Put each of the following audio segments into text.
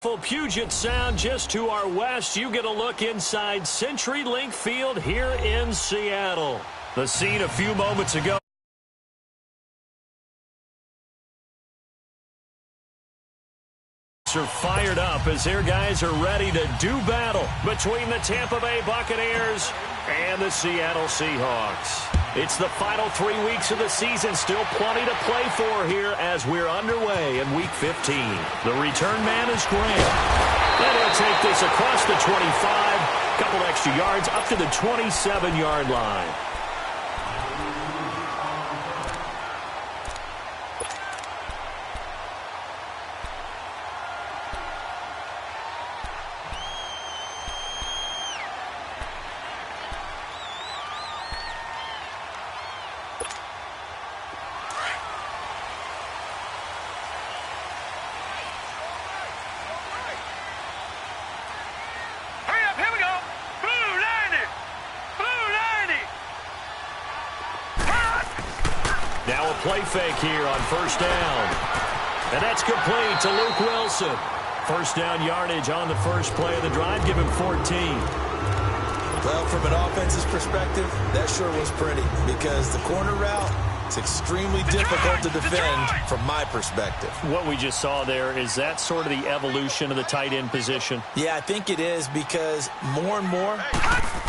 Puget Sound just to our west. You get a look inside CenturyLink Field here in Seattle. The scene a few moments ago. Are fired up as their guys are ready to do battle between the Tampa Bay Buccaneers and the Seattle Seahawks. It's the final 3 weeks of the season. Still plenty to play for here as we're underway in Week 15. The return man is Graham. And he'll take this across the 25. Couple extra yards up to the 27-yard line. Now a play fake here on first down. And that's complete to Luke Wilson. First down yardage on the first play of the drive. Give him 14. Well, from an offense's perspective, that sure was pretty because the corner route is extremely difficult to defend from my perspective. What we just saw there, is that sort of the evolution of the tight end position? Yeah, I think it is because more and more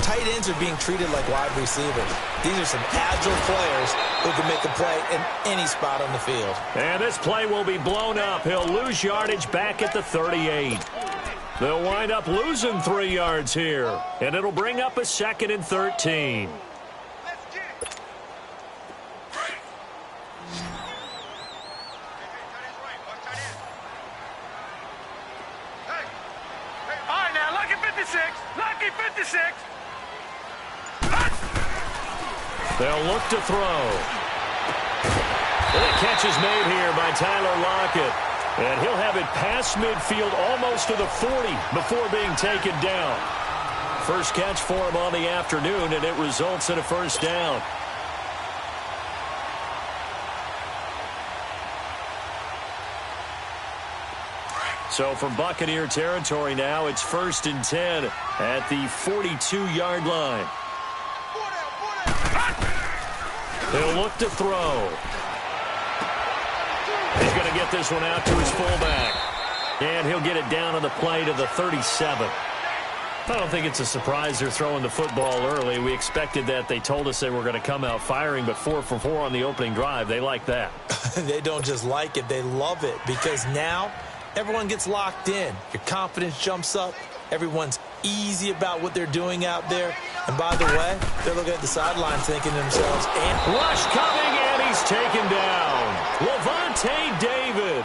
tight ends are being treated like wide receivers. These are some agile players who can make a play in any spot on the field. And this play will be blown up. He'll lose yardage back at the 38. They'll wind up losing 3 yards here. And it'll bring up a 2nd and 13. They'll look to throw. And the catch is made here by Tyler Lockett. And he'll have it past midfield almost to the 40 before being taken down. First catch for him on the afternoon, and it results in a first down. So from Buccaneer territory now, it's 1st and 10 at the 42-yard line. He'll look to throw. He's going to get this one out to his fullback. And he'll get it down on the play to the 37. I don't think it's a surprise they're throwing the football early. We expected that. They told us they were going to come out firing, but 4 for 4 on the opening drive. They like that. They don't just like it. They love it because now everyone gets locked in. Your confidence jumps up. Everyone's easy about what they're doing out there. And by the way, they're looking at the sideline thinking to themselves, and rush coming, and he's taken down. Levante David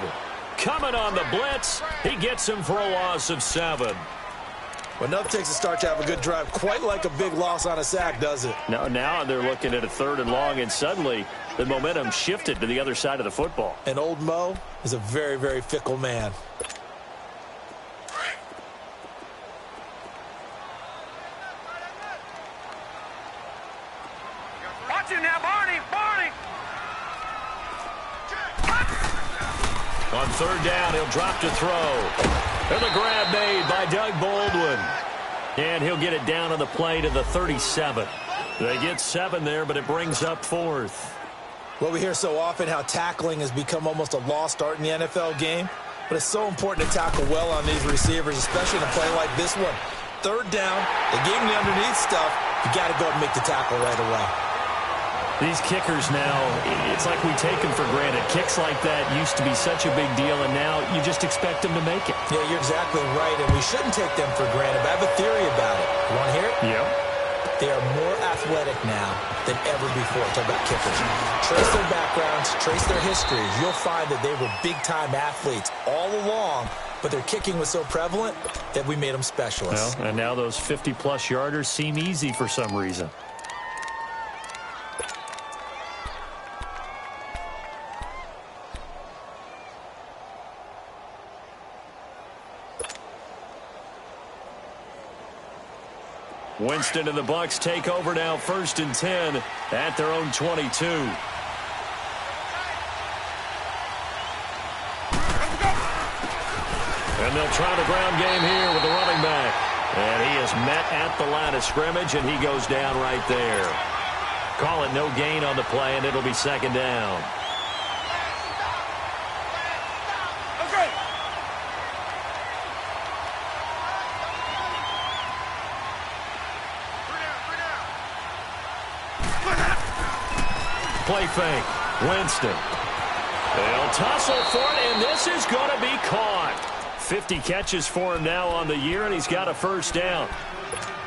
coming on the blitz. He gets him for a loss of 7. Well, nothing takes a start to have a good drive quite like a big loss on a sack, does it? No, now they're looking at a 3rd and long, and suddenly the momentum shifted to the other side of the football. And old Mo is a very, very fickle man. On 3rd down, he'll drop to throw. And the grab made by Doug Baldwin. And he'll get it down on the play to the 37. They get 7 there, but it brings up 4th. Well, we hear so often how tackling has become almost a lost art in the NFL game. But it's so important to tackle well on these receivers, especially in a play like this one. 3rd down, they gave him the underneath stuff. You got to go and make the tackle right away. These kickers now, it's like we take them for granted. Kicks like that used to be such a big deal, and now you just expect them to make it. Yeah, you're exactly right, and we shouldn't take them for granted. But I have a theory about it. You want to hear it? Yeah. They are more athletic now than ever before. Talk about kickers. Trace their backgrounds, trace their histories. You'll find that they were big-time athletes all along, but their kicking was so prevalent that we made them specialists. Well, and now those 50-plus yarders seem easy for some reason. Winston and the Bucs take over now, 1st and 10 at their own 22. And they'll try the ground game here with the running back. And he is met at the line of scrimmage, and he goes down right there. Call it no gain on the play, and it'll be second down. Play fake. Winston. They'll tussle for it, and this is going to be caught. 50 catches for him now on the year, and he's got a first down.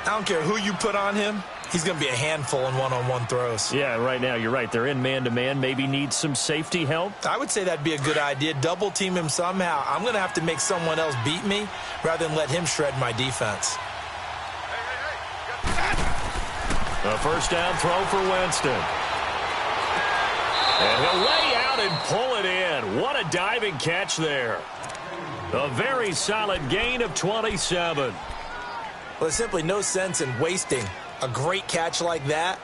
I don't care who you put on him. He's going to be a handful in one-on-one throws. Yeah, right now you're right. They're in man-to-man. Maybe need some safety help. I would say that'd be a good idea. Double team him somehow. I'm going to have to make someone else beat me rather than let him shred my defense. A first down throw for Winston. And he'll lay out and pull it in. What a diving catch there. A very solid gain of 27. Well, there's simply no sense in wasting a great catch like that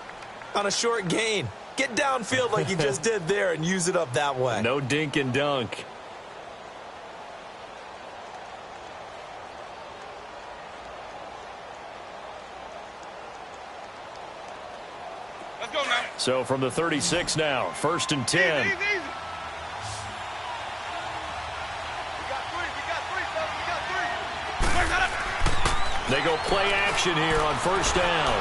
on a short gain. Get downfield like you just did there and use it up that way. No dink and dunk. Let's go now. So from the 36 now, 1st and 10. Easy. They go play action here on first down.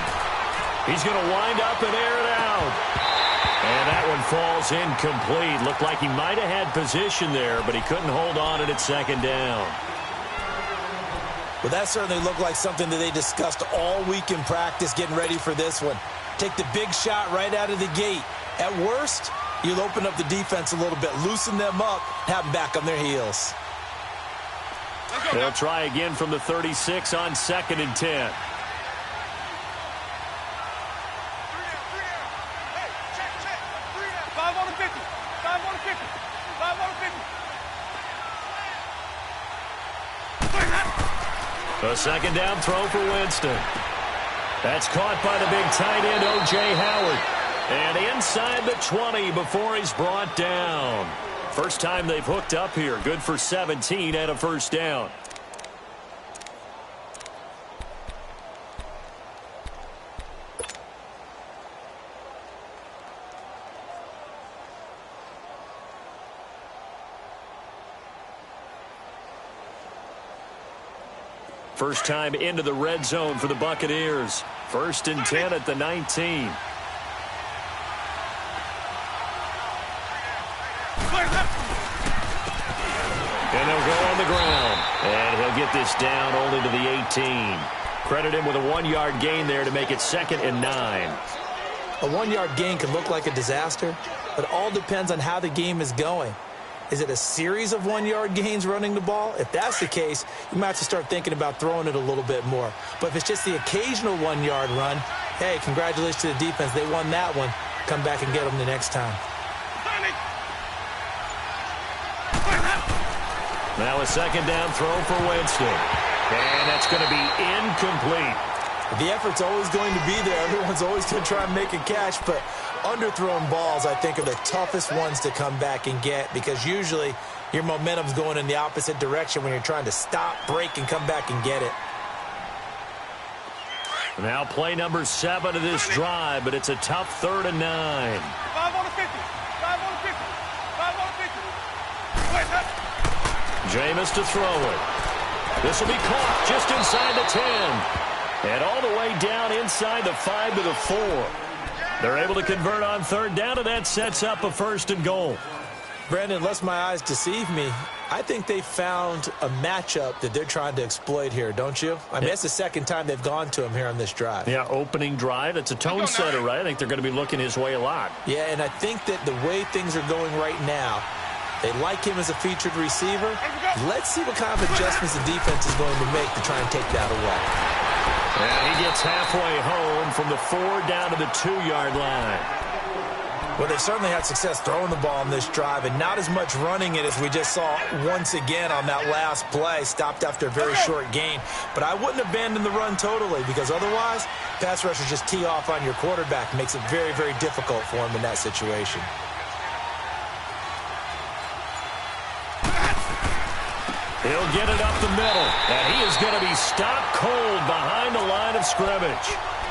He's going to wind up and air it out. And that one falls incomplete. Looked like he might have had position there, but he couldn't hold on at its second down. Well, that certainly looked like something that they discussed all week in practice getting ready for this one. Take the big shot right out of the gate. At worst, you'll open up the defense a little bit, loosen them up, have them back on their heels. They'll try again from the 36 on 2nd and 10. A second down throw for Winston. That's caught by the big tight end, O.J. Howard. And inside the 20 before he's brought down. First time they've hooked up here. Good for 17 and a first down. First time into the red zone for the Buccaneers. 1st and 10 at the 19. And they'll go on the ground. And he'll get this down only to the 18. Credit him with a 1-yard gain there to make it 2nd and 9. A 1-yard gain can look like a disaster, but it all depends on how the game is going. Is it a series of 1-yard gains running the ball? If that's the case, you might have to start thinking about throwing it a little bit more. But if it's just the occasional 1-yard run, hey, congratulations to the defense. They won that one. Come back and get them the next time. Now a second down throw for Winston. And that's going to be incomplete. The effort's always going to be there. Everyone's always going to try and make a catch, but underthrown balls, I think, are the toughest ones to come back and get because usually your momentum's going in the opposite direction when you're trying to stop, break, and come back and get it. Now play number 7 of this drive, but it's a tough 3rd and 9. 5 on the 50. 5 on the 50. 5 on the 50. Jameis to throw it. This will be caught just inside the 10. And all the way down inside the 5 to the 4. They're able to convert on 3rd down, and that sets up a 1st and goal. Brandon, unless my eyes deceive me, I think they found a matchup that they're trying to exploit here, don't you? I mean, that's the second time they've gone to him here on this drive. Yeah, opening drive. It's a tone setter, right? I think they're going to be looking his way a lot. Yeah, and I think that the way things are going right now, they like him as a featured receiver. Let's see what kind of adjustments the defense is going to make to try and take that away. And he gets halfway home from the 4 down to the 2-yard line. Well, they've certainly had success throwing the ball on this drive and not as much running it as we just saw once again on that last play, stopped after a very short gain. But I wouldn't abandon the run totally because otherwise, pass rushers just tee off on your quarterback. Makes it very, very difficult for him in that situation. He'll get it up the middle, and he is going to be stopped cold behind the line of scrimmage.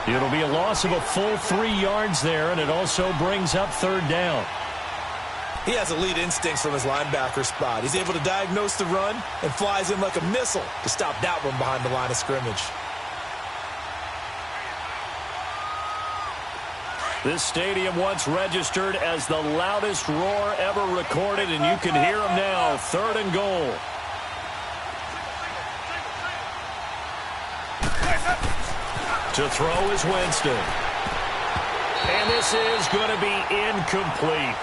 It'll be a loss of a full 3 yards there, and it also brings up third down. He has elite instincts from his linebacker spot. He's able to diagnose the run and flies in like a missile to stop that one behind the line of scrimmage. This stadium once registered as the loudest roar ever recorded, and you can hear him now. 3rd and goal. To throw is Winston. And this is going to be incomplete.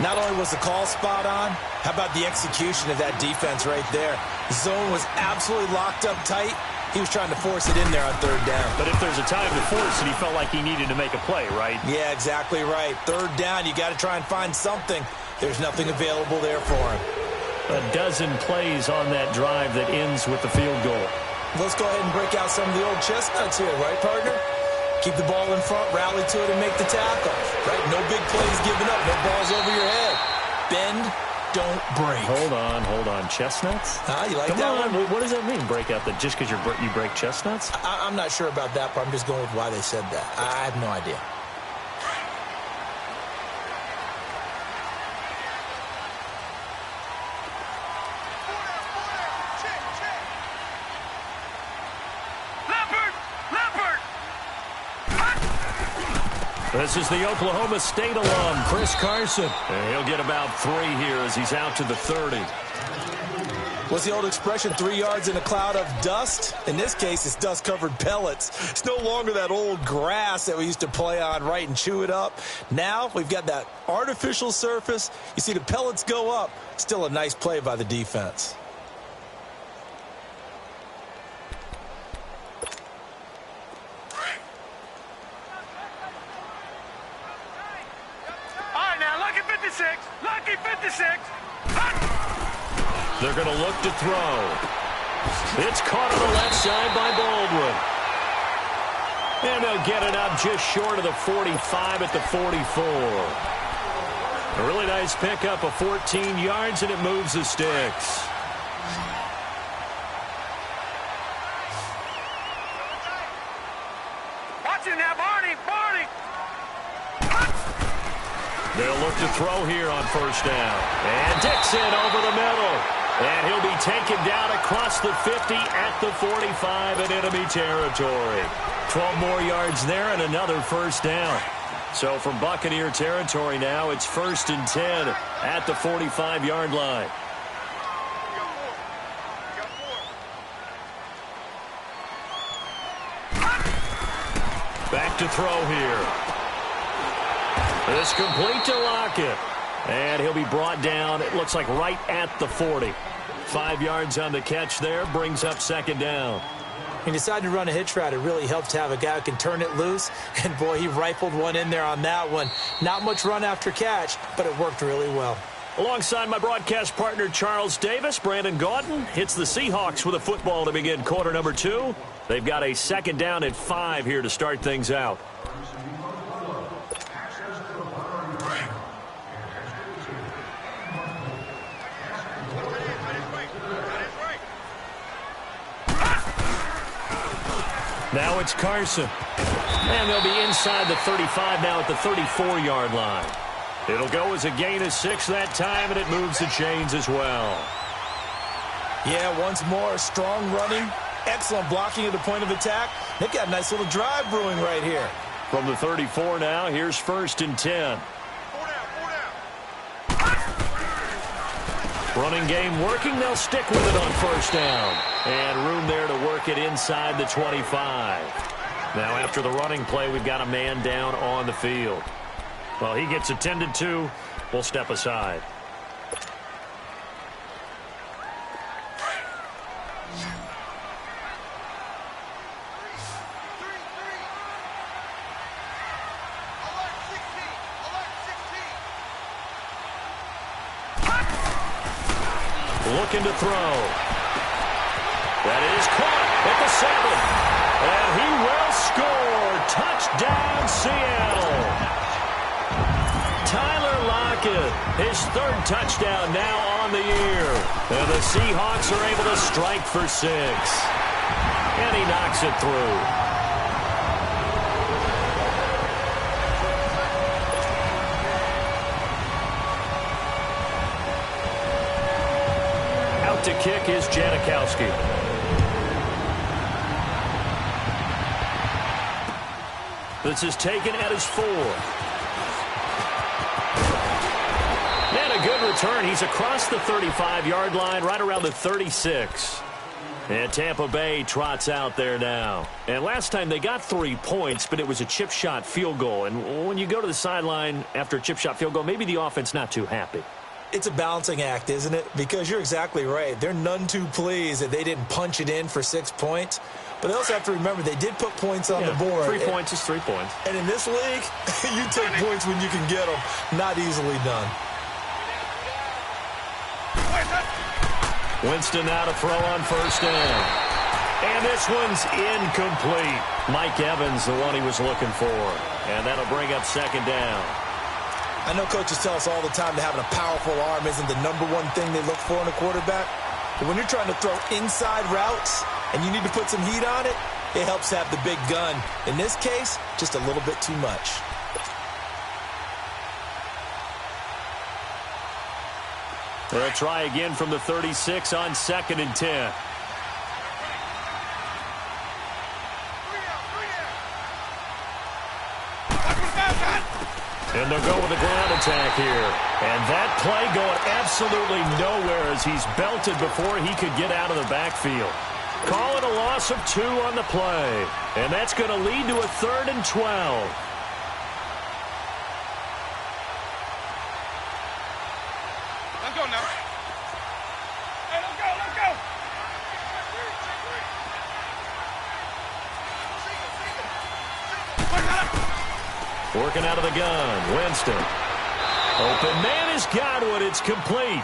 Not only was the call spot on, how about the execution of that defense right there? The zone was absolutely locked up tight. He was trying to force it in there on 3rd down. But if there's a time to force it, he felt like he needed to make a play, right? Yeah, exactly right. 3rd down, you got to try and find something. There's nothing available there for him. A dozen plays on that drive that ends with the field goal. Let's go ahead and break out some of the old chestnuts here, right, partner? Keep the ball in front, rally to it, and make the tackle. Right? No big plays given up, no balls over your head. Bend, don't break. Hold on. Chestnuts? You like Come that on. one? What does that mean, break out? That just because you break chestnuts? I'm not sure about that, but I'm just going with why they said that. I have no idea. This is the Oklahoma State alum, Chris Carson. And he'll get about 3 here as he's out to the 30. What's the old expression, 3 yards in a cloud of dust? In this case, it's dust-covered pellets. It's no longer that old grass that we used to play on, right, and chew it up. Now we've got that artificial surface. You see the pellets go up. Still a nice play by the defense. Lucky 56. They're going to look to throw. It's caught on the left side by Baldwin. And they'll get it up just short of the 45 at the 44. A really nice pickup of 14 yards, and it moves the sticks. Watching now, Barney. They'll look to throw here on 1st down. And Dixon over the middle. And he'll be taken down across the 50 at the 45 in enemy territory. 12 more yards there and another 1st down. So from Buccaneer territory now, it's 1st and 10 at the 45-yard line. Back to throw here. This complete to Lockett. And he'll be brought down, it looks like right at the 40. 5 yards on the catch there, brings up 2nd down. He decided to run a hitch route. It really helps to have a guy who can turn it loose. And, boy, he rifled one in there on that one. Not much run after catch, but it worked really well. Alongside my broadcast partner, Charles Davis, Brandon Gaudin hits the Seahawks with a football to begin quarter number 2. They've got a 2nd down and 5 here to start things out. Now it's Carson. And they'll be inside the 35 now at the 34-yard line. It'll go as a gain of 6 that time, and it moves the chains as well. Yeah, once more, strong running, excellent blocking at the point of attack. They've got a nice little drive brewing right here. From the 34 now, here's 1st and 10. Running game working. They'll stick with it on 1st down. And room there to work it inside the 25. Now after the running play, we've got a man down on the field. Well, he gets attended to. We'll step aside. Looking to throw. That is caught at the 7. And he will score. Touchdown, Seattle. Tyler Lockett His third touchdown now on the year. And the Seahawks are able to strike for 6. And he knocks it through. Out to kick is Janikowski. This is taken at his 4. And a good return. He's across the 35-yard line, right around the 36. And Tampa Bay trots out there now. And last time they got 3 points, but it was a chip shot field goal. And when you go to the sideline after a chip shot field goal, maybe the offense not too happy. It's a balancing act, isn't it? Because you're exactly right. They're none too pleased that they didn't punch it in for 6 points. But they also have to remember they did put points on the board. 3 points is 3 points. And in this league, you take points when you can get them. Not easily done. Winston now to throw on first down. And this one's incomplete. Mike Evans, the one he was looking for. And that'll bring up second down. I know coaches tell us all the time that having a powerful arm isn't the #1 thing they look for in a quarterback. But when you're trying to throw inside routes and you need to put some heat on it, it helps have the big gun. In this case, just a little bit too much. They'll try again from the 36 on 2nd and 10. And they'll go with a ground attack here. And that play going absolutely nowhere as he's belted before he could get out of the backfield. Call it a loss of 2 on the play. And that's going to lead to a 3rd and 12. Let's go now. Hey, let's go, let's go. Working out of the gun, Winston. Open man is Godwin. It's complete.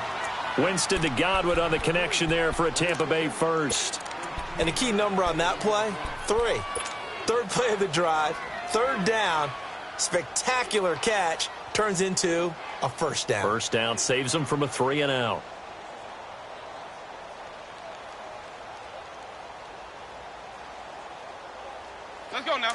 Winston to Godwin on the connection there for a Tampa Bay first. And the key number on that play, 3. Third play of the drive, 3rd down, spectacular catch, turns into a first down. First down saves them from a 3 and out. Let's go now.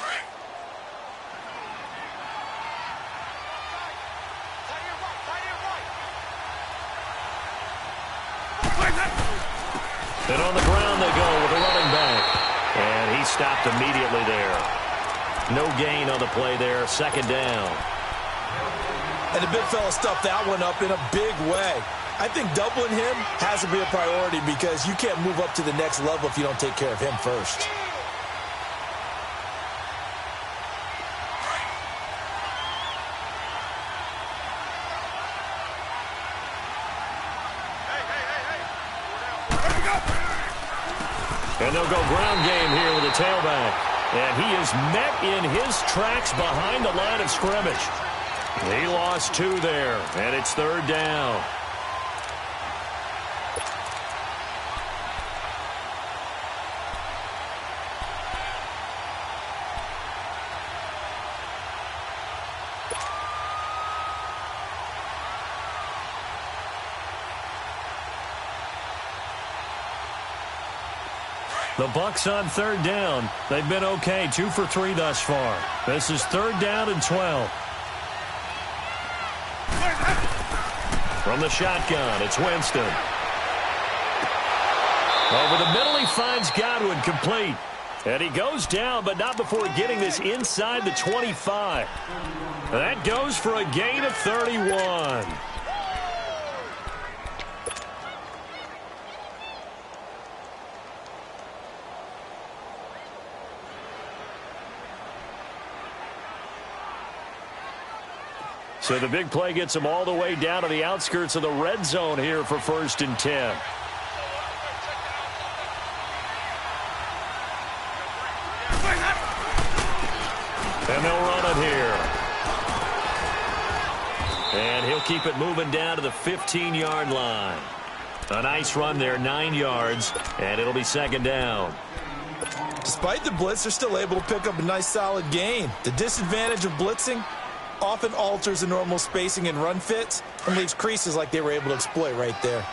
And on the ground they go with a running back. And he stopped immediately there. No gain on the play there. 2nd down. And the big fella stuffed that one up in a big way. I think doubling him has to be a priority because you can't move up to the next level if you don't take care of him first. And they'll go ground game here with a tailback. And he is met in his tracks behind the line of scrimmage. He lost 2 there, and it's 3rd down. The Bucs on 3rd down. They've been okay, 2 for 3 thus far. This is 3rd down and 12. From the shotgun, it's Winston. Over the middle, he finds Godwin complete. And he goes down, but not before getting this inside the 25. That goes for a gain of 31. So the big play gets him all the way down to the outskirts of the red zone here for 1st and 10. And they'll run it here. And he'll keep it moving down to the 15-yard line. A nice run there, 9 yards, and it'll be 2nd down. Despite the blitz, they're still able to pick up a nice solid gain. The disadvantage of blitzing, Often alters the normal spacing and run fits and leaves creases like they were able to exploit right there.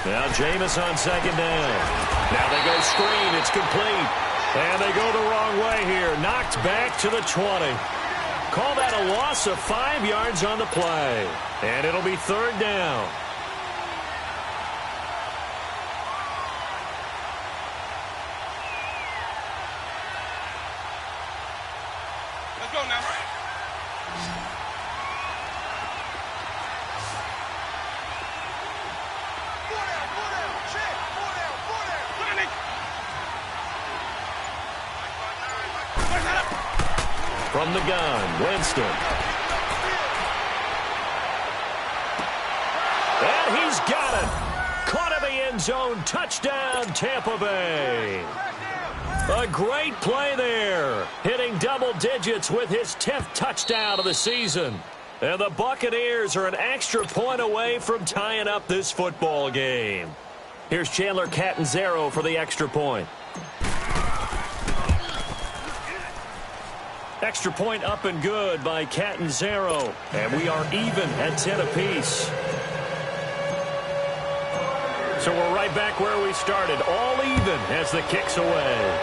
Now Jameis on second down. Now they go screen. It's complete. And they go the wrong way here. Knocked back to the 20. Call that a loss of 5 yards on the play. And it'll be third down. Let's go now. From the gun, Winston. And he's got it. Caught in the end zone. Touchdown, Tampa Bay. A great play there. Hitting double digits with his 10th touchdown of the season. And the Buccaneers are an extra point away from tying up this football game. Here's Chandler Catanzaro for the extra point. Extra point up and good by Catanzaro. And we are even at 10 apiece. So we're right back where we started. All even as the kick's away.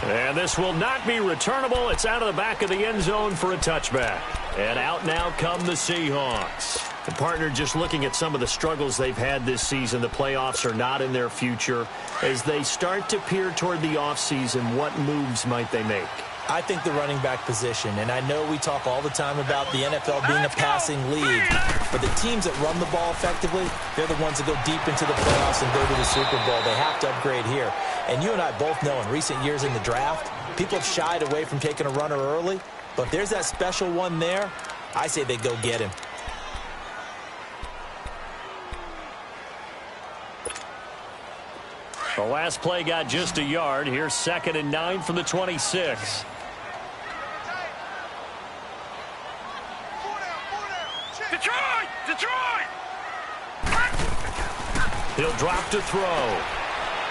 And this will not be returnable. It's out of the back of the end zone for a touchback. And out now come the Seahawks. The partner, just looking at some of the struggles they've had this season, the playoffs are not in their future. As they start to peer toward the offseason, what moves might they make? I think the running back position, and I know we talk all the time about the NFL being a passing league, but the teams that run the ball effectively, they're the ones that go deep into the playoffs and go to the Super Bowl. They have to upgrade here. And you and I both know in recent years in the draft, people have shied away from taking a runner early, but if there's that special one there, I say they go get him. The last play got just a yard. Here's 2nd and 9 from the 26. Detroit! Detroit! He'll drop to throw.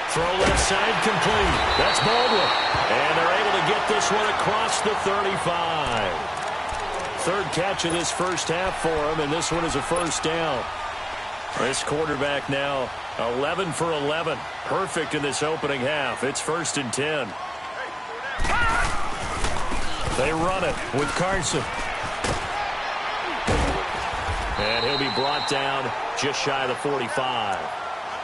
Throw left side complete. That's Baldwin. And they're able to get this one across the 35. Third catch of this first half for him, and this one is a first down. This quarterback now 11 for 11. Perfect in this opening half. It's 1st and 10. They run it with Carson. And he'll be brought down just shy of the 45.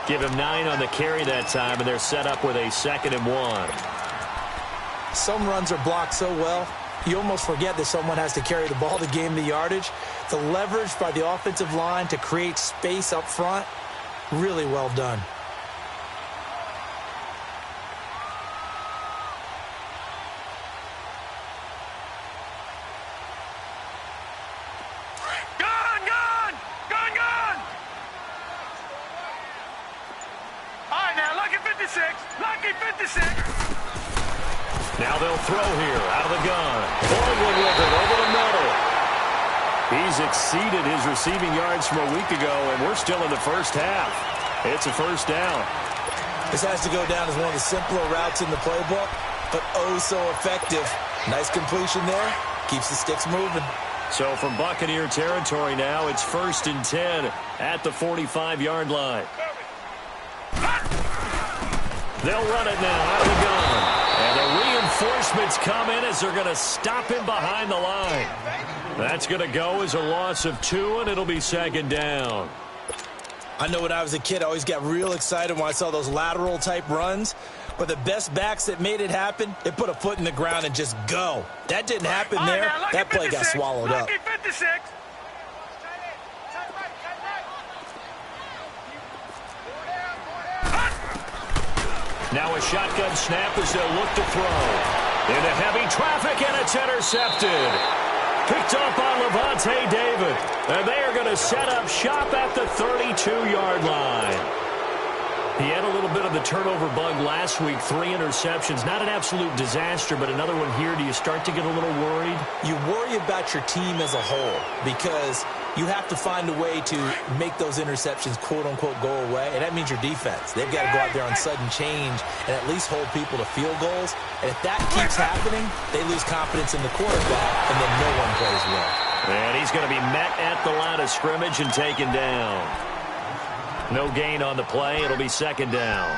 Give him 9 on the carry that time, and they're set up with a 2nd and 1. Some runs are blocked so well, you almost forget that someone has to carry the ball to gain the yardage. The leverage by the offensive line to create space up front, really well done. Gone! All right, now, lucky 56. Lucky 56. Now they'll throw here out of the gun. Baldwin with it over the middle. He's exceeded his receiving yards from a week ago, and we're still in the first half. It's a first down. This has to go down as one of the simpler routes in the playbook, but oh so effective. Nice completion there. Keeps the sticks moving. So from Buccaneer territory now, it's 1st and 10 at the 45-yard line. They'll run it now out of the gun. And the reinforcements come in as they're going to stop him behind the line. That's going to go as a loss of 2, and it'll be 2nd down. I know when I was a kid, I always got real excited when I saw those lateral-type runs. But the best backs that made it happen, they put a foot in the ground and just go. That didn't happen there. That play got swallowed up. Lucky 56. Now a shotgun snap as they'll look to throw. Into heavy traffic, and it's intercepted. Picked up on Levante David. And they are going to set up shop at the 32-yard line. He had a little bit of the turnover bug last week. 3 interceptions. Not an absolute disaster, but another one here. Do you start to get a little worried? You worry about your team as a whole because you have to find a way to make those interceptions, quote-unquote, go away, and that means your defense. They've got to go out there on sudden change and at least hold people to field goals. And if that keeps happening, they lose confidence in the quarterback, and then no one plays well. And he's going to be met at the line of scrimmage and taken down. No gain on the play. It'll be second down.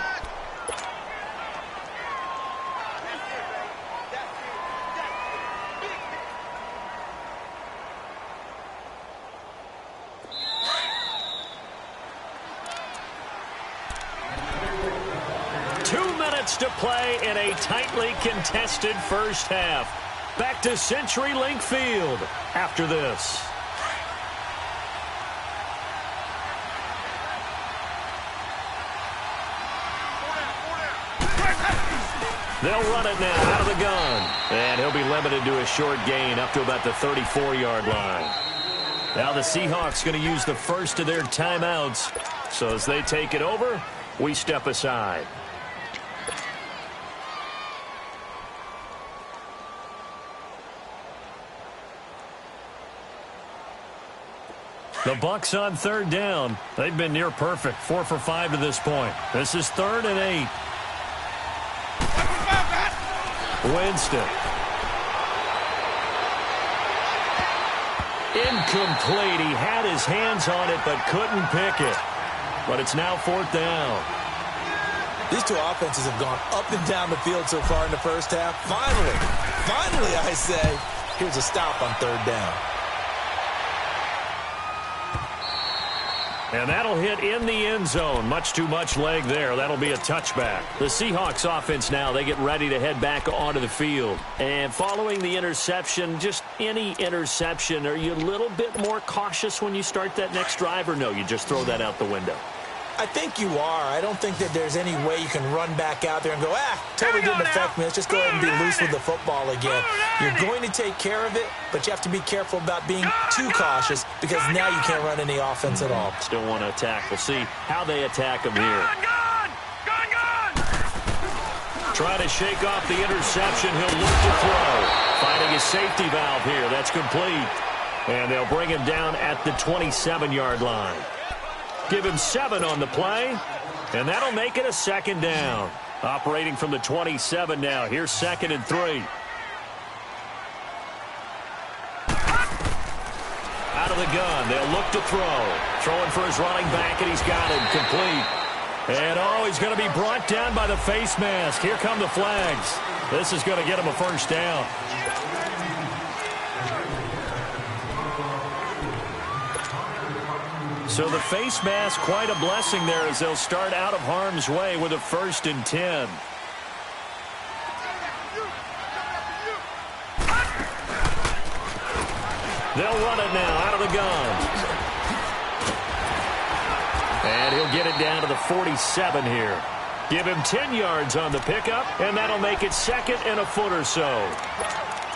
To play in a tightly contested first half. Back to CenturyLink Field after this. They'll run it now out of the gun. And he'll be limited to a short gain up to about the 34-yard line. Now the Seahawks going to use the first of their timeouts. So as they take it over, we step aside. The Bucs on third down. They've been near perfect. 4 for 5 to this point. This is 3rd and 8. Winston. Incomplete. He had his hands on it but couldn't pick it. But it's now 4th down. These two offenses have gone up and down the field so far in the first half. Finally, I say, here's a stop on 3rd down. And that'll hit in the end zone. Much too much leg there. That'll be a touchback. The Seahawks offense now, they get ready to head back onto the field. And following the interception, just any interception, are you a little bit more cautious when you start that next drive, or no, you just throw that out the window? I think you are. I don't think that there's any way you can run back out there and go, totally didn't affect me. Let's just go ahead and be loose with the football again. You're going to take care of it, but you have to be careful about being too cautious because now you can't run any offense at all. Still want to attack. We'll see how they attack him here. Trying to shake off the interception. He'll look to throw. Finding his safety valve here. That's complete. And they'll bring him down at the 27-yard line. Give him 7 on the play, and that'll make it a 2nd down. Operating from the 27 now. Here's 2nd and 3. Out of the gun. They'll look to throw. Throwing for his running back, and he's got him complete. And, he's going to be brought down by the face mask. Here come the flags. This is going to get him a 1st down. So the face mask, quite a blessing there as they'll start out of harm's way with a 1st and 10. They'll run it now out of the gun. And he'll get it down to the 47 here. Give him 10 yards on the pickup, and that'll make it 2nd and a foot or so.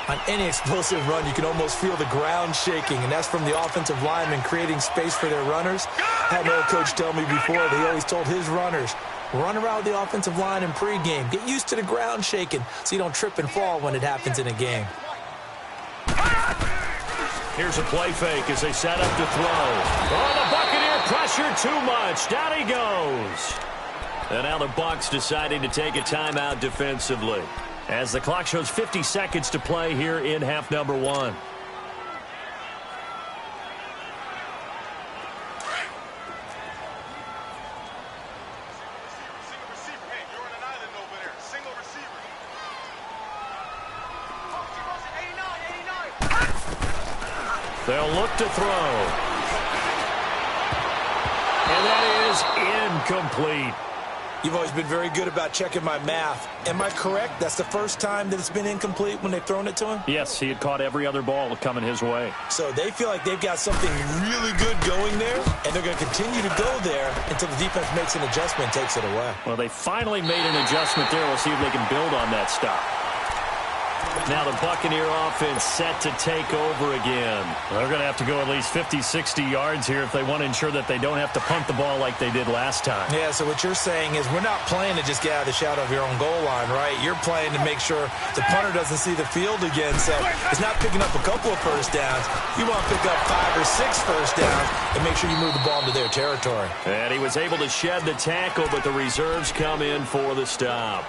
On any explosive run, you can almost feel the ground shaking, and that's from the offensive linemen creating space for their runners. I had an old coach tell me before that he always told his runners, run around the offensive line in pregame. Get used to the ground shaking so you don't trip and fall when it happens in a game. Here's a play fake as they set up to throw. Oh, the Buccaneer pressure too much. Down he goes. And now the Bucs deciding to take a timeout defensively, as the clock shows 50 seconds to play here in half number 1. They'll look to throw. And that is incomplete. You've always been very good about checking my math. Am I correct? That's the first time that it's been incomplete when they've thrown it to him? Yes, he had caught every other ball coming his way. So they feel like they've got something really good going there, and they're going to continue to go there until the defense makes an adjustment and takes it away. Well, they finally made an adjustment there. We'll see if they can build on that stop. Now the Buccaneer offense set to take over again. They're going to have to go at least 50, 60 yards here if they want to ensure that they don't have to punt the ball like they did last time. Yeah, so what you're saying is we're not playing to just get out of the shadow of your own goal line, right? You're playing to make sure the punter doesn't see the field again. So it's not picking up a couple of first downs. You want to pick up 5 or 6 first downs and make sure you move the ball into their territory. And he was able to shed the tackle, but the reserves come in for the stop.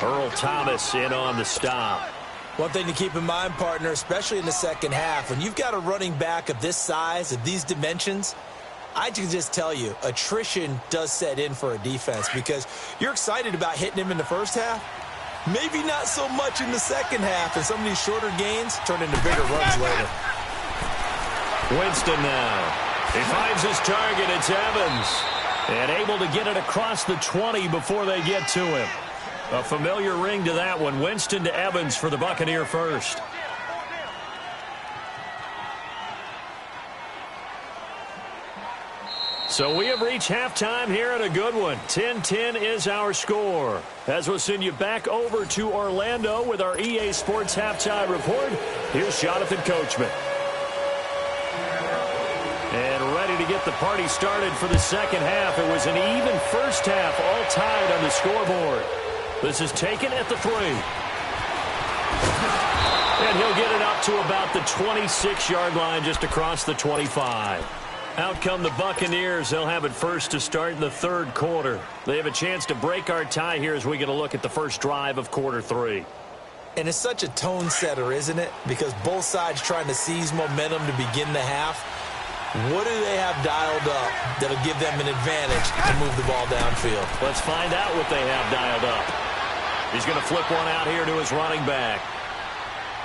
Earl Thomas in on the stop. One thing to keep in mind, partner, especially in the second half, when you've got a running back of this size, of these dimensions, I can just tell you, attrition does set in for a defense because you're excited about hitting him in the first half. Maybe not so much in the second half, and some of these shorter gains turn into bigger runs later. Winston now. He finds his target. It's Evans. And able to get it across the 20 before they get to him. A familiar ring to that one. Winston to Evans for the Buccaneer first. So we have reached halftime here at a good one. 10-10 is our score. As we'll send you back over to Orlando with our EA Sports Halftime Report, here's Jonathan Coachman. And ready to get the party started for the second half. It was an even first half, all tied on the scoreboard. This is taken at the 3. And he'll get it up to about the 26-yard line, just across the 25. Out come the Buccaneers. They'll have it first to start in the third quarter. They have a chance to break our tie here as we get a look at the first drive of quarter 3. And it's such a tone setter, isn't it? Because both sides trying to seize momentum to begin the half. What do they have dialed up that'll give them an advantage to move the ball downfield? Let's find out what they have dialed up. He's going to flip one out here to his running back.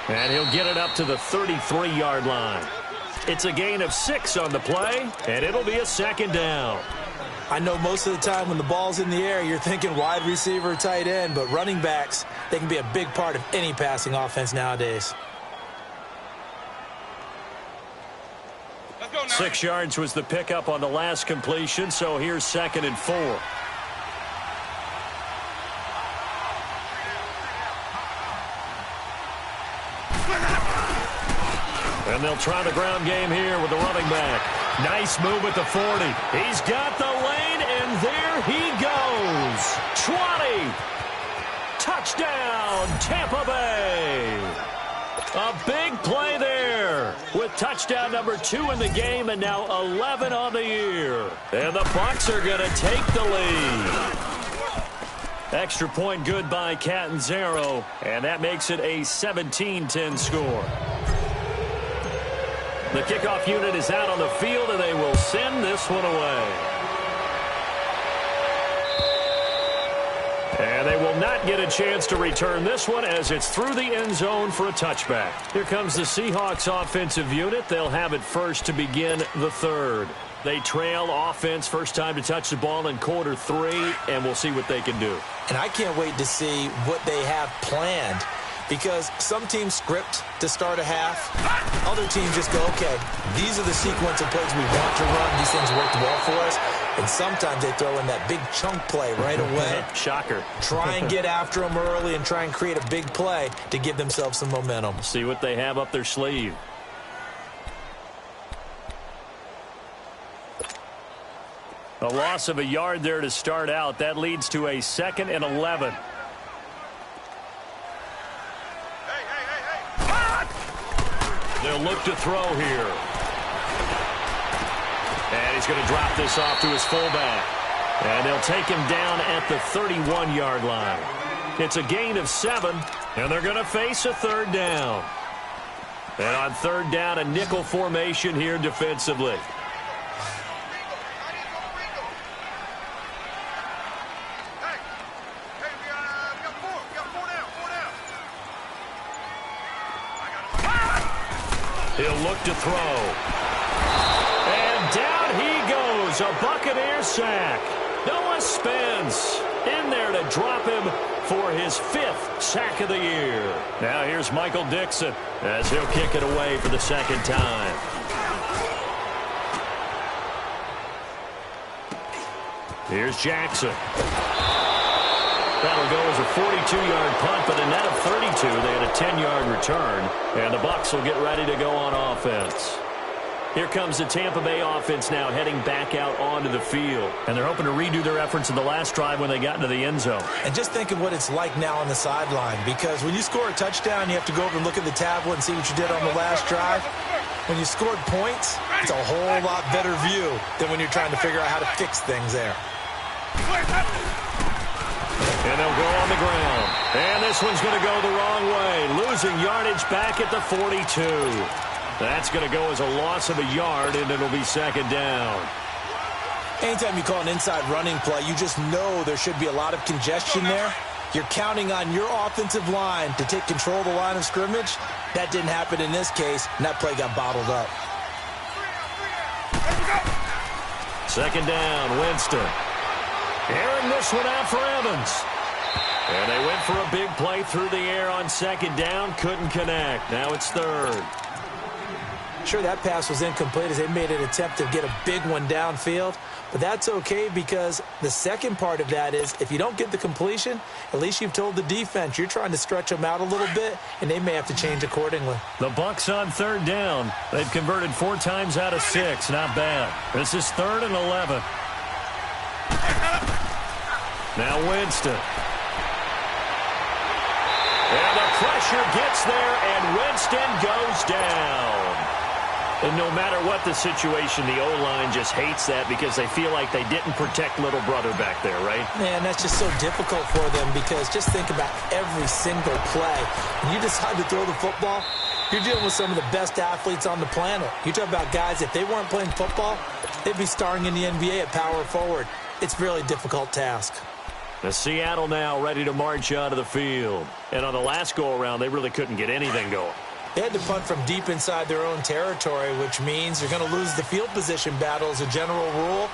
And he'll get it up to the 33-yard line. It's a gain of 6 on the play, and it'll be a second down. I know most of the time when the ball's in the air, you're thinking wide receiver, tight end, but running backs, they can be a big part of any passing offense nowadays. 6 yards was the pickup on the last completion, so here's 2nd and 4. And they'll try the ground game here with the running back. Nice move at the 40. He's got the lane, and there he goes. 20. Touchdown, Tampa Bay. A big play there with touchdown number 2 in the game and now 11 on the year. And the Bucs are going to take the lead. Extra point good by Catanzaro, and that makes it a 17-10 score. The kickoff unit is out on the field, and they will send this one away. And they will not get a chance to return this one as it's through the end zone for a touchback. Here comes the Seahawks offensive unit. They'll have it first to begin the third. They trail offense first time to touch the ball in quarter 3, and we'll see what they can do. And I can't wait to see what they have planned, because some teams script to start a half. Other teams just go, okay, these are the sequence of plays we want to run. These things worked well for us. And sometimes they throw in that big chunk play right away. Shocker. Try and get after them early and try and create a big play to give themselves some momentum. See what they have up their sleeve. A loss of a yard there to start out. That leads to a 2nd and 11. They'll look to throw here. And he's going to drop this off to his fullback. And they'll take him down at the 31-yard line. It's a gain of 7, and they're going to face a third down. And on third down, a nickel formation here defensively. He'll look to throw. And down he goes. A Buccaneer sack. Noah Spence in there to drop him for his 5th sack of the year. Now here's Michael Dixon as he'll kick it away for the second time. Here's Jackson. That'll go as a 42-yard punt, but a net of 32. They had a 10-yard return, and the Bucs will get ready to go on offense. Here comes the Tampa Bay offense now heading back out onto the field. And they're hoping to redo their efforts in the last drive when they got into the end zone. And just think of what it's like now on the sideline, because when you score a touchdown, you have to go over and look at the tablet and see what you did on the last drive. When you scored points, it's a whole lot better view than when you're trying to figure out how to fix things there. And they'll go on the ground. And this one's going to go the wrong way, losing yardage back at the 42. That's going to go as a loss of a yard, and it'll be second down. Anytime you call an inside running play, you just know there should be a lot of congestion there. You're counting on your offensive line to take control of the line of scrimmage. That didn't happen in this case, and that play got bottled up. Second down, Winston. Airing this one out for Evans. And they went for a big play through the air on second down. Couldn't connect. Now it's third. Sure, that pass was incomplete as they made an attempt to get a big one downfield. But that's okay, because the second part of that is if you don't get the completion, at least you've told the defense you're trying to stretch them out a little bit, and they may have to change accordingly. The Bucs on third down. They've converted 4 times out of 6. Not bad. This is 3rd and 11. Now Winston. And the pressure gets there, and Winston goes down. And no matter what the situation, the O-line just hates that because they feel like they didn't protect little brother back there, right? Man, that's just so difficult for them, because just think about every single play. When you decide to throw the football, you're dealing with some of the best athletes on the planet. You talk about guys, if they weren't playing football, they'd be starring in the NBA at power forward. It's a really difficult task. The Seattle now ready to march out of the field. And on the last go-around, they really couldn't get anything going. They had to punt from deep inside their own territory, which means they're going to lose the field position battle as a general rule.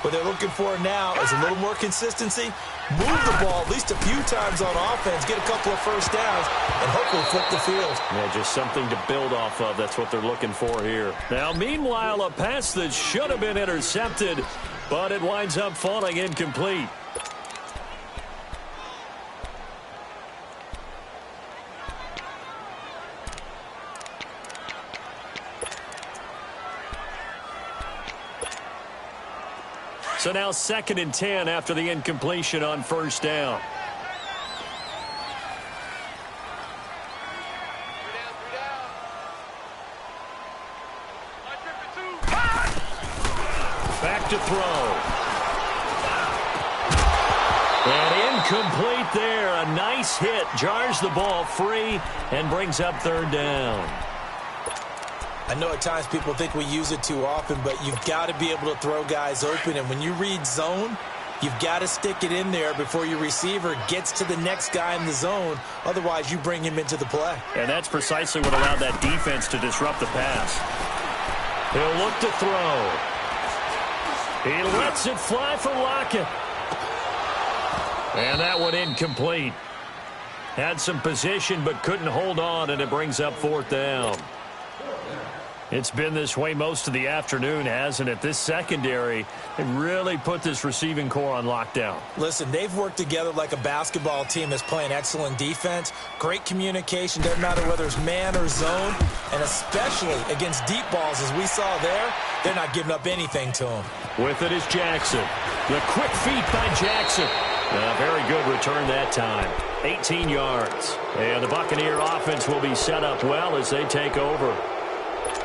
What they're looking for now is a little more consistency, move the ball at least a few times on offense, get a couple of first downs, and hopefully flip the field. Yeah, just something to build off of. That's what they're looking for here. Now, meanwhile, a pass that should have been intercepted, but it winds up falling incomplete. So now 2nd and 10 after the incompletion on first down. Back to throw. And incomplete there. A nice hit. Jars the ball free and brings up 3rd down. I know at times people think we use it too often, but you've got to be able to throw guys open. And when you read zone, you've got to stick it in there before your receiver gets to the next guy in the zone. Otherwise, you bring him into the play. And that's precisely what allowed that defense to disrupt the pass. He'll look to throw. He lets it fly for Lockett. And that one incomplete. Had some position but couldn't hold on, and it brings up 4th down. It's been this way most of the afternoon, hasn't it? This secondary, they really put this receiving core on lockdown. Listen, they've worked together like a basketball team that's playing excellent defense. Great communication, doesn't matter whether it's man or zone. And especially against deep balls, as we saw there, they're not giving up anything to them. With it is Jackson. The quick feet by Jackson. A very good return that time. 18 yards. And the Buccaneer offense will be set up well as they take over.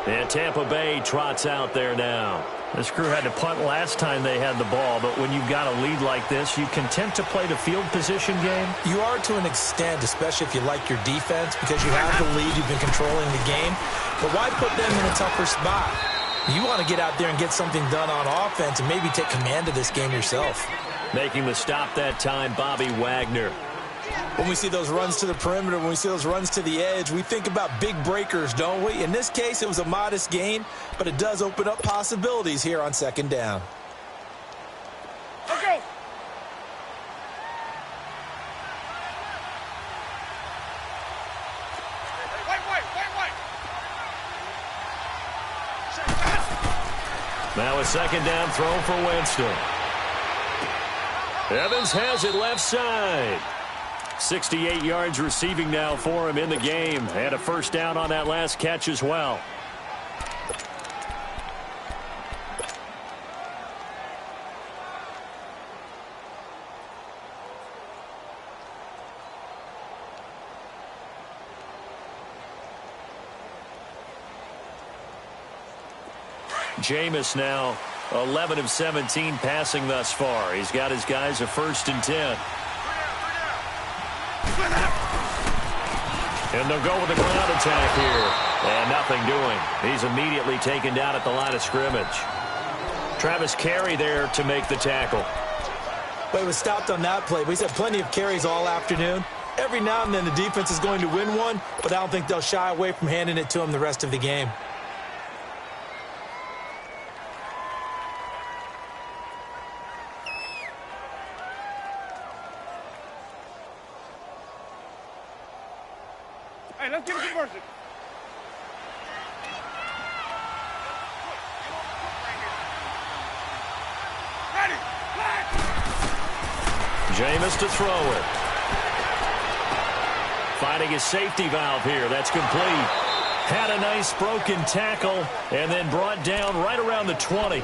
And Tampa Bay trots out there now. This crew had to punt last time they had the ball, but when you've got a lead like this, you content to play the field position game? You are to an extent, especially if you like your defense, because you have the lead, you've been controlling the game. But why put them in a tougher spot? You want to get out there and get something done on offense and maybe take command of this game yourself. Making the stop that time, Bobby Wagner. When we see those runs to the perimeter, when we see those runs to the edge, we think about big breakers, don't we? In this case, it was a modest gain, but it does open up possibilities here on 2nd down. Let's go. Wait. Now a 2nd down throw for Winston. Evans has it left side. 68 yards receiving now for him in the game. Had a first down on that last catch as well. Jameis now 11 of 17 passing thus far. He's got his guys a 1st and 10. And they'll go with the ground attack here. And nothing doing. He's immediately taken down at the line of scrimmage. Travis Carey there to make the tackle. Well, he was stopped on that play, but he's had plenty of carries all afternoon. Every now and then the defense is going to win one, but I don't think they'll shy away from handing it to him the rest of the game. Hey, let's get a conversion. Ready, flag. Jameis to throw it. Finding his safety valve here. That's complete. Had a nice broken tackle and then brought down right around the 20.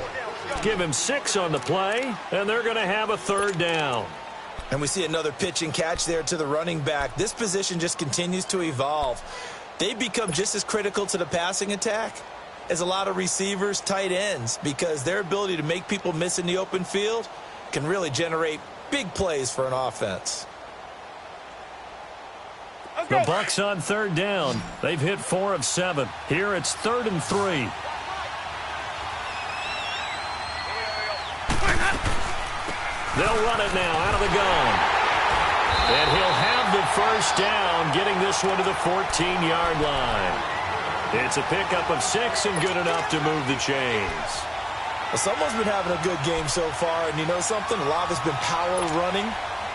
Give him 6 on the play, and they're going to have a 3rd down. And we see another pitch and catch there to the running back. This position just continues to evolve. They've become just as critical to the passing attack as a lot of receivers, tight ends, because their ability to make people miss in the open field can really generate big plays for an offense. The Bucs on 3rd down. They've hit 4 of 7. Here it's 3rd and 3. They'll run it now out of the gun. And he'll have the 1st down, getting this one to the 14-yard line. It's a pickup of 6 and good enough to move the chains. Well, someone's been having a good game so far, and you know something? A lot of it's been power running.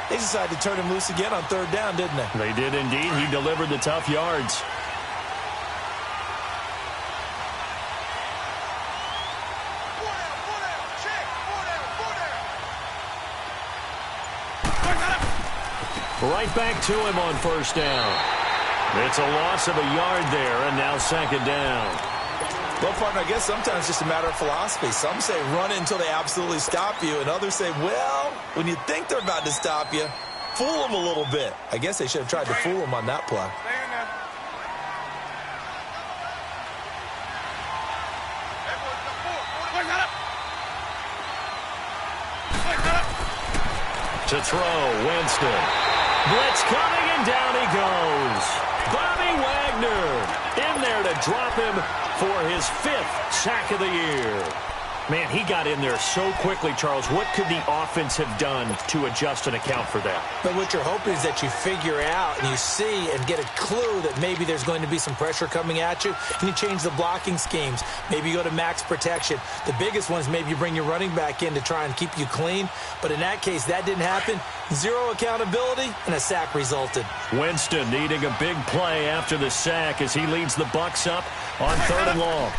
They decided to turn him loose again on 3rd down, didn't they? They did indeed. He delivered the tough yards. Right back to him on 1st down. It's a loss of a yard there, and now 2nd down. Well, partner, I guess sometimes it's just a matter of philosophy. Some say run it until they absolutely stop you, and others say, well, when you think they're about to stop you, fool them a little bit. I guess they should have tried to fool them on that play. To throw, Winston. Blitz coming, and down he goes. Bobby Wagner in there to drop him for his 5th sack of the year. Man, he got in there so quickly, Charles. What could the offense have done to adjust and account for that? But what you're hoping is that you figure out and you see and get a clue that maybe there's going to be some pressure coming at you, and you change the blocking schemes. Maybe you go to max protection. The biggest one is maybe you bring your running back in to try and keep you clean. But in that case, that didn't happen. 0 accountability, and a sack resulted. Winston needing a big play after the sack as he leads the Bucs up on 3rd and long.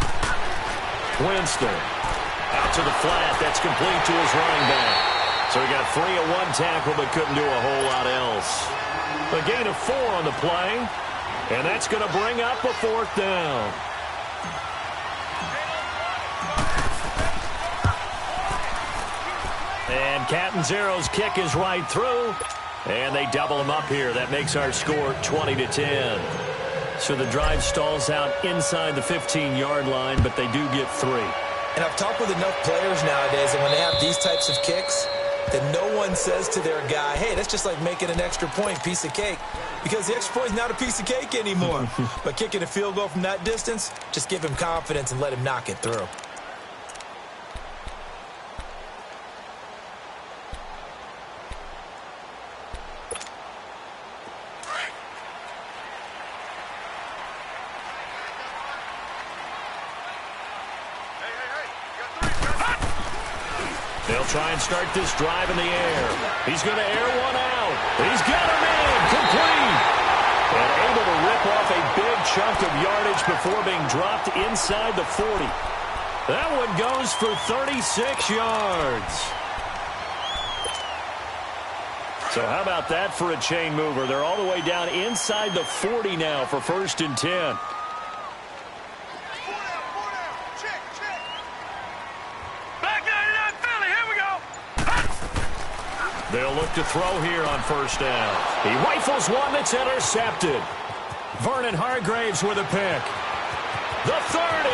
Winston. Out to the flat. That's complete to his running back. So he got 3 at 1 tackle, but couldn't do a whole lot else. A gain of 4 on the play, and that's going to bring up a 4th down. And Catanzero's kick is right through, and they double him up here. That makes our score 20-10. So the drive stalls out inside the 15-yard line, but they do get 3. And I've talked with enough players nowadays, and when they have these types of kicks, that no one says to their guy, hey, that's just like making an extra point, piece of cake. Because the extra point is not a piece of cake anymore. But kicking a field goal from that distance, just give him confidence and let him knock it through. They'll try and start this drive in the air. He's going to air one out. He's got him in. Complete. And able to rip off a big chunk of yardage before being dropped inside the 40. That one goes for 36 yards. So how about that for a chain mover? They're all the way down inside the 40 now for 1st and 10. They'll look to throw here on 1st down. He rifles one that's intercepted. Vernon Hargraves with a pick. The 30,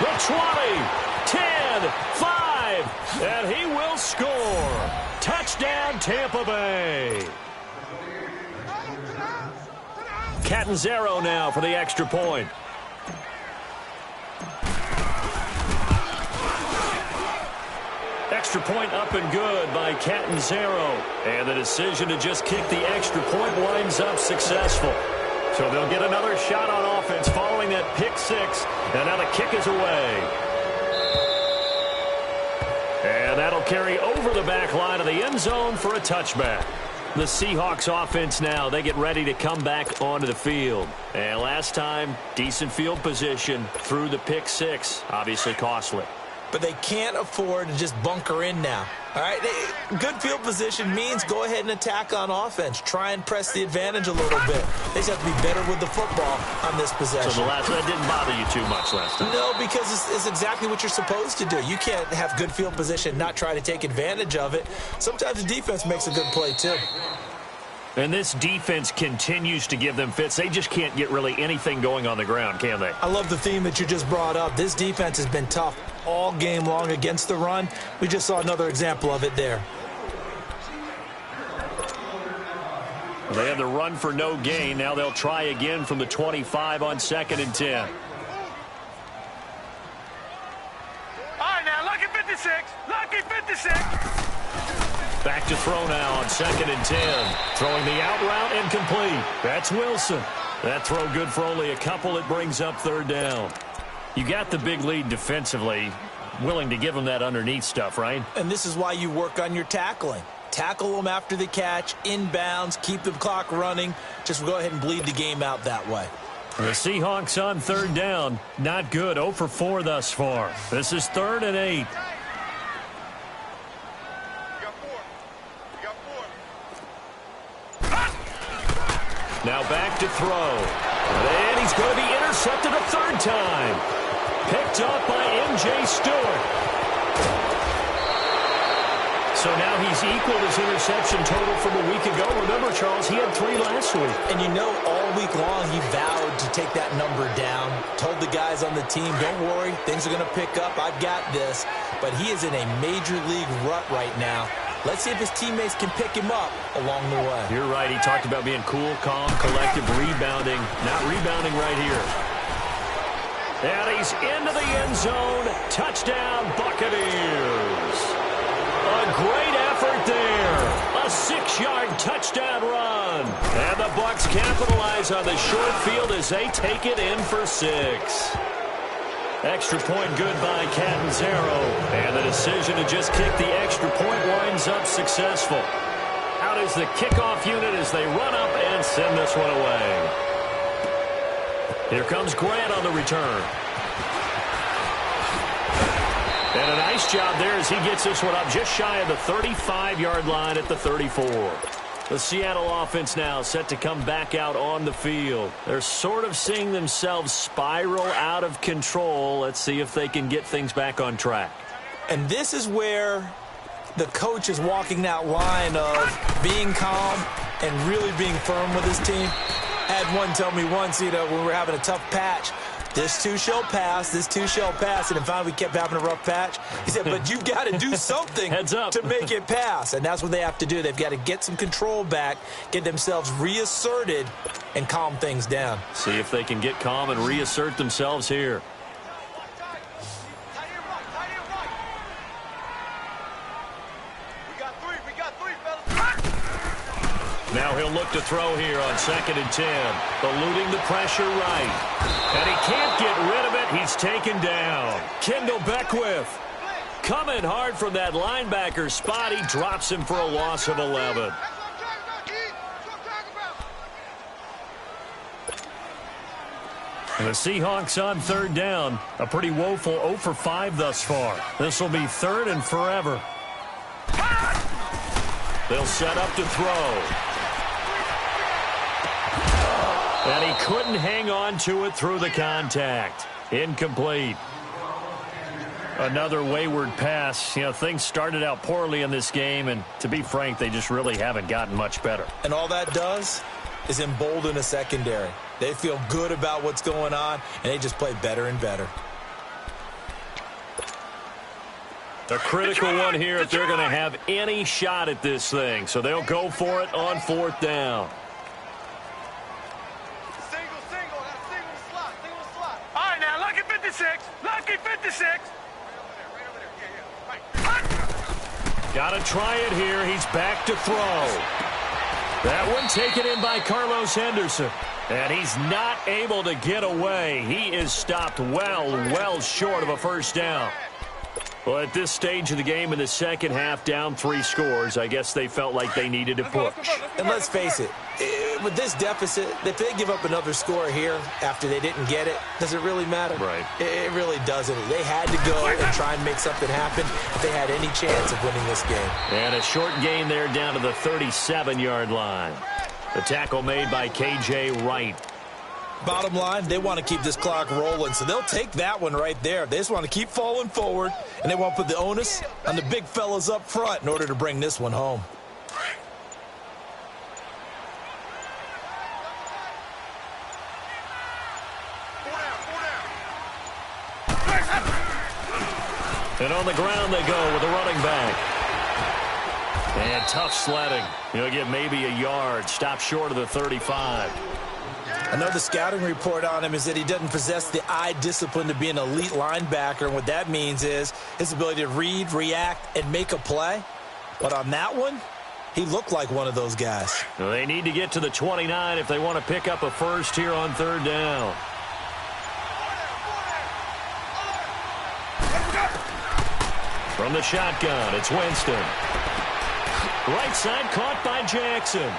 the 20, 10, 5, and he will score. Touchdown, Tampa Bay. Catanzaro now for the extra point. Extra point up and good by Catanzaro. And the decision to just kick the extra point winds up successful. So they'll get another shot on offense following that pick six. And now the kick is away. And that'll carry over the back line of the end zone for a touchback. The Seahawks offense now, they get ready to come back onto the field. And last time, decent field position through the pick six. Obviously costly. But they can't afford to just bunker in now. All right, good field position means go ahead and attack on offense. Try and press the advantage a little bit. They just have to be better with the football on this possession. So that didn't bother you too much last time? No, because it's exactly what you're supposed to do. You can't have good field position, not try to take advantage of it. Sometimes the defense makes a good play too. And this defense continues to give them fits. They just can't get really anything going on the ground, can they? I love the theme that you just brought up. This defense has been tough all game long against the run. We just saw another example of it there. They have the run for no gain. Now they'll try again from the 25 on 2nd and 10. All right, now, lucky 56. Lucky 56. Back to throw now on 2nd and 10. Throwing the out route incomplete. That's Wilson. That throw good for only a couple. It brings up 3rd down. You got the big lead defensively. Willing to give them that underneath stuff, right? And this is why you work on your tackling. Tackle them after the catch, inbounds, keep the clock running. Just go ahead and bleed the game out that way. The Seahawks on 3rd down. Not good. 0 for 4 thus far. This is 3rd and 8. Now back to throw. And he's going to be intercepted a 3rd time. Picked up by M.J. Stewart. So now he's equaled his interception total from a week ago. Remember, Charles, he had 3 last week. And you know, all week long he vowed to take that number down. Told the guys on the team, don't worry, things are going to pick up. I've got this. But he is in a major league rut right now. Let's see if his teammates can pick him up along the way. You're right. He talked about being cool, calm, collective, rebounding. Not rebounding right here. And he's into the end zone. Touchdown, Buccaneers. A great effort there. A 6-yard touchdown run. And the Bucs capitalize on the short field as they take it in for 6. Extra point good by Catanzaro. And the decision to just kick the extra point winds up successful. Out is the kickoff unit as they run up and send this one away. Here comes Grant on the return. And a nice job there as he gets this one up just shy of the 35-yard line at the 34. The Seattle offense now set to come back out on the field. They're sort of seeing themselves spiral out of control. Let's see if they can get things back on track. And this is where the coach is walking that line of being calm and really being firm with his team. I had one tell me once, when we were having a tough patch, this too shall pass, this too shall pass. And finally we kept having a rough patch. He said, but you've got to do something Heads up. to make it pass. And that's what they have to do. They've got to get some control back, get themselves reasserted, and calm things down. See if they can get calm and reassert themselves here. Now he'll look to throw here on 2nd and 10. Eluding the pressure right. And he can't get rid of it. He's taken down. Kendall Beckwith coming hard from that linebacker spot. He drops him for a loss of 11. And the Seahawks on 3rd down. A pretty woeful 0 for 5 thus far. This will be 3rd and forever. They'll set up to throw. And he couldn't hang on to it through the contact. Incomplete. Another wayward pass. You know, things started out poorly in this game, and to be frank, they just really haven't gotten much better. And all that does is embolden a secondary. They feel good about what's going on, and they just play better and better. A critical one here if they're going to have any shot at this thing. So they'll go for it on 4th down. Single, slot. All right, now, lucky 56. Lucky 56. Right over there. Right. Got to try it here. He's back to throw. That one taken in by Carlos Henderson. And he's not able to get away. He is stopped well short of a first down. Well, at this stage of the game in the second half, down 3 scores, I guess they felt like they needed to push. And let's face it, with this deficit, if they give up another score here after they didn't get it, does it really matter? Right. It really doesn't. They had to go and try and make something happen if they had any chance of winning this game. And a short gain there down to the 37-yard line. The tackle made by K.J. Wright. Bottom line, they want to keep this clock rolling, so they'll take that one right there. They just want to keep falling forward, and they want to put the onus on the big fellas up front in order to bring this one home. And on the ground they go with a running back. And tough sledding. He'll get maybe a yard. Stop short of the 35. I know the scouting report on him is that he doesn't possess the eye discipline to be an elite linebacker, and what that means is his ability to read, react, and make a play. But on that one, he looked like one of those guys. Well, they need to get to the 29 if they want to pick up a first here on 3rd down. From the shotgun, it's Winston. Right side caught by Jackson.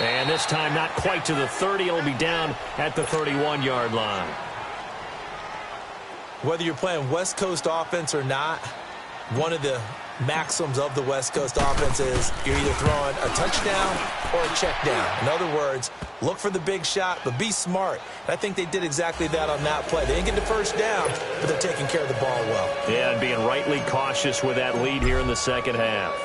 And this time not quite to the 30. It'll be down at the 31-yard line. Whether you're playing West Coast offense or not, one of the maxims of the West Coast offense is you're either throwing a touchdown or a check down. In other words, look for the big shot, but be smart. And I think they did exactly that on that play. They didn't get the first down, but they're taking care of the ball well. Yeah, and being rightly cautious with that lead here in the second half.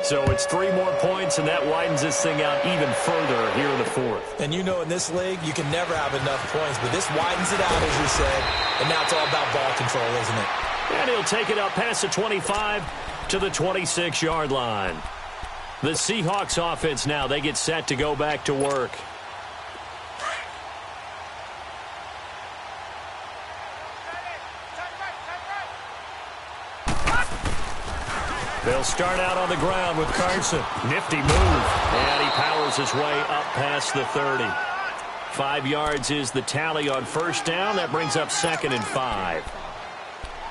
So it's 3 more points, and that widens this thing out even further here in the 4th. And you know in this league, you can never have enough points, but this widens it out, as you said, and now it's all about ball control, isn't it? And he'll take it up past the 25 to the 26-yard line. The Seahawks offense now, they get set to go back to work. They'll start out on the ground with Carson. Nifty move. And he powers his way up past the 30. 5 yards is the tally on first down. That brings up 2nd and 5.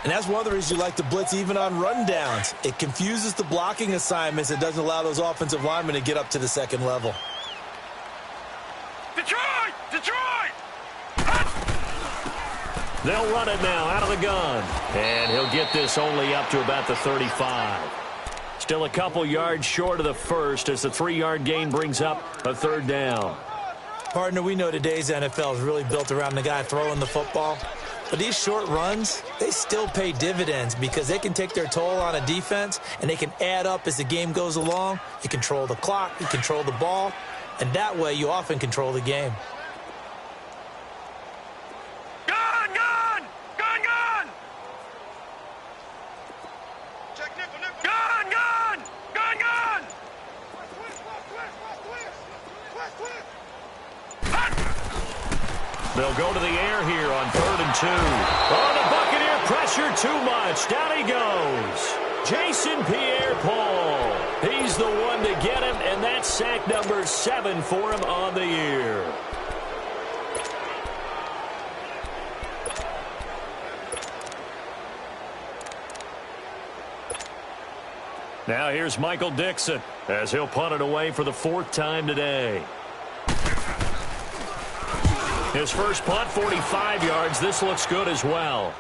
And that's one of the reasons you like to blitz even on rundowns. It confuses the blocking assignments. It doesn't allow those offensive linemen to get up to the second level. Detroit! They'll run it now out of the gun. And he'll get this only up to about the 35. Still a couple yards short of the first as the 3-yard gain brings up a 3rd down. Partner, we know today's NFL is really built around the guy throwing the football. But these short runs, they still pay dividends because they can take their toll on a defense and they can add up as the game goes along. You control the clock, you control the ball, and that way you often control the game. They'll go to the air here on 3rd and 2. Oh, the Buccaneer pressure too much. Down he goes. Jason Pierre-Paul. He's the one to get him, and that's sack number 7 for him on the year. Now here's Michael Dixon as he'll punt it away for the 4th time today. His first punt, 45 yards. This looks good as well.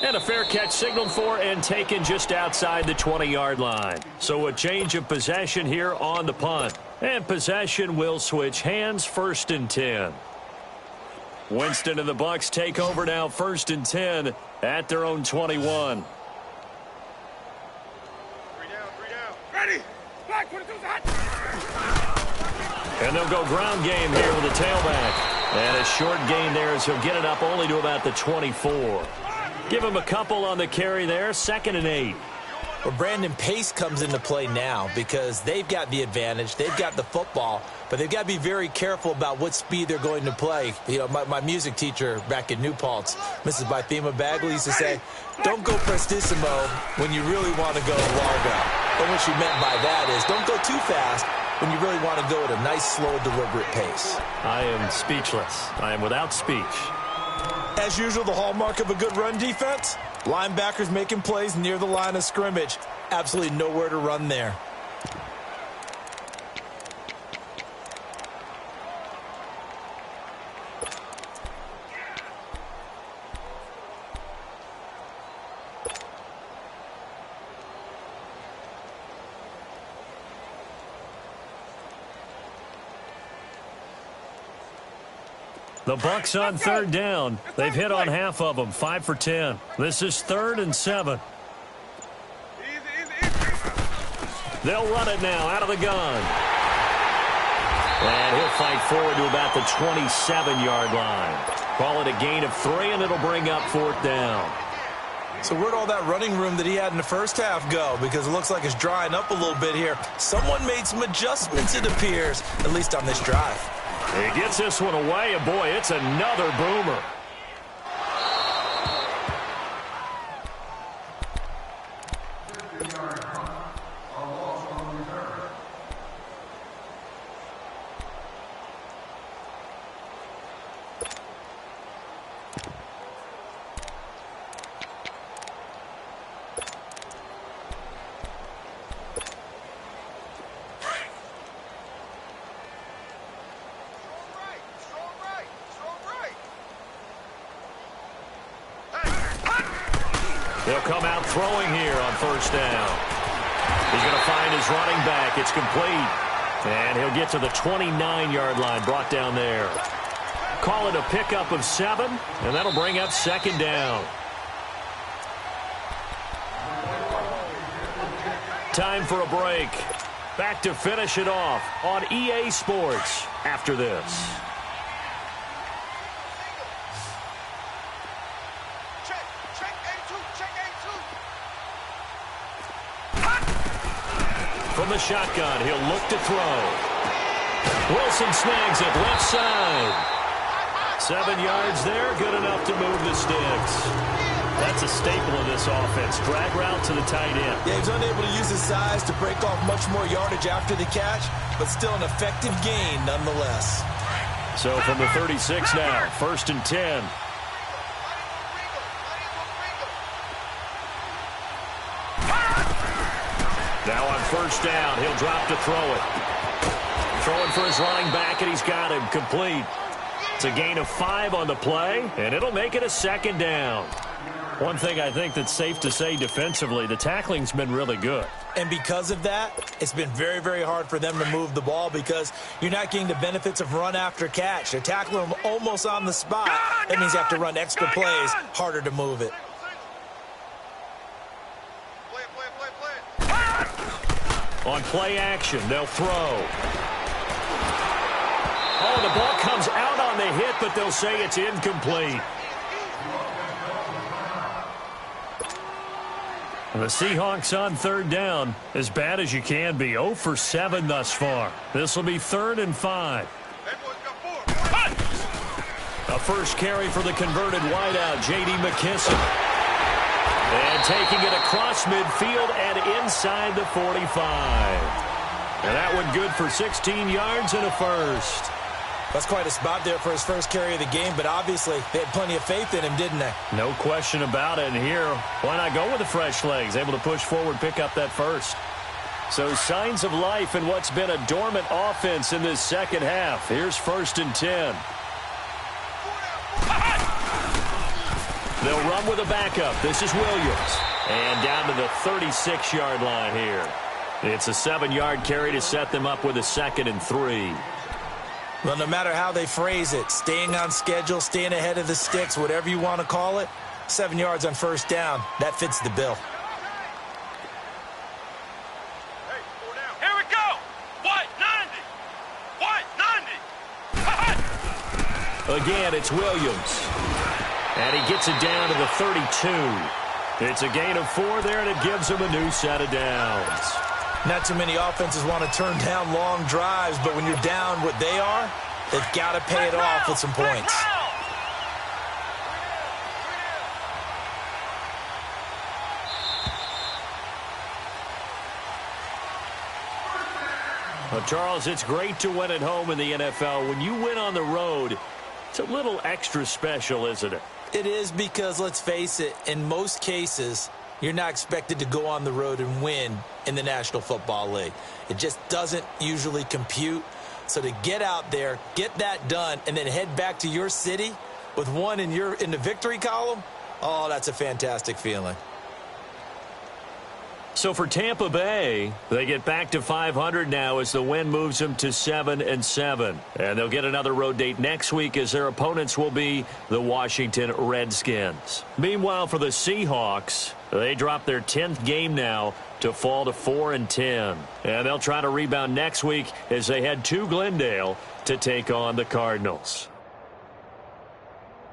And a fair catch signaled for and taken just outside the 20-yard line. So a change of possession here on the punt. And possession will switch hands, 1st and 10. Winston and the Bucs take over now, 1st and 10 at their own 21. 3 down. Ready. Black 22's hot. And they'll go ground game here with a tailback. And a short gain there as he'll get it up only to about the 24. Give him a couple on the carry there, 2nd and 8. Well, Brandon, pace comes into play now because they've got the advantage. They've got the football, but they've got to be very careful about what speed they're going to play. You know, my music teacher back in New Paltz, Mrs. Bythema Bagley, used to say, don't go prestissimo when you really want to go largo. And what she meant by that is don't go too fast when you really want to go at a nice, slow, deliberate pace. I am speechless. I am without speech. As usual, the hallmark of a good run defense, linebackers making plays near the line of scrimmage. Absolutely nowhere to run there. The Bucs on 3rd down. They've hit on half of them, 5 for 10. This is 3rd and 7. Easy. They'll run it now out of the gun. And he'll fight forward to about the 27-yard line. Call it a gain of 3, and it'll bring up 4th down. So where'd all that running room that he had in the first half go? Because it looks like it's drying up a little bit here. Someone made some adjustments, it appears, at least on this drive. He gets this one away, and boy, it's another boomer. They'll come out throwing here on 1st down. He's going to find his running back. It's complete. And he'll get to the 29-yard line, brought down there. Call it a pickup of 7, and that'll bring up 2nd down. Time for a break. Back to finish it off on EA Sports after this. From the shotgun, he'll look to throw. Wilson snags it left side. 7 yards there, good enough to move the sticks. That's a staple of this offense. Drag route to the tight end. Yeah, he's unable to use his size to break off much more yardage after the catch, but still an effective gain nonetheless. So from the 36 now, 1st and 10. Now on 1st down, he'll drop to throw it. Throwing for his running back, and he's got him complete. It's a gain of 5 on the play, and it'll make it a 2nd down. One thing I think that's safe to say defensively, the tackling's been really good. And because of that, it's been very, very hard for them to move the ball because you're not getting the benefits of run after catch. They're tackling them almost on the spot. That means you have to run extra plays, harder to move it. On play action, they'll throw. Oh, the ball comes out on the hit, but they'll say it's incomplete. The Seahawks on 3rd down, as bad as you can be, 0 for 7 thus far. This will be 3rd and 5. A first carry for the converted wideout, J.D. McKissic. And taking it across midfield and inside the 45. And that one good for 16 yards and a first. That's quite a spot there for his first carry of the game, but obviously they had plenty of faith in him, didn't they? No question about it. And here, why not go with the fresh legs? Able to push forward, pick up that first. So signs of life in what's been a dormant offense in this second half. Here's 1st and 10. They'll run with a backup. This is Williams. And down to the 36-yard line here. It's a 7-yard carry to set them up with a 2nd and 3. Well, no matter how they phrase it, staying on schedule, staying ahead of the sticks, whatever you want to call it, 7 yards on first down, that fits the bill. Here we go. White 90. White 90. Again, it's Williams. And he gets it down to the 32. It's a gain of 4 there, and it gives him a new set of downs. Not too many offenses want to turn down long drives, but when you're down what they are, they've got to pay it off with some points. Well, Charles, it's great to win at home in the NFL. When you win on the road, it's a little extra special, isn't it? It is because, let's face it, in most cases, you're not expected to go on the road and win in the National Football League. It just doesn't usually compute. So to get out there, get that done, and then head back to your city with one in the victory column, oh, that's a fantastic feeling. So for Tampa Bay, they get back to 500 now as the win moves them to 7-7. And they'll get another road date next week as their opponents will be the Washington Redskins. Meanwhile, for the Seahawks, they drop their 10th game now to fall to 4-10. And they'll try to rebound next week as they head to Glendale to take on the Cardinals.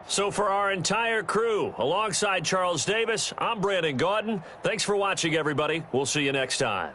So for our entire crew, alongside Charles Davis, I'm Brandon Gaudin. Thanks for watching, everybody. We'll see you next time.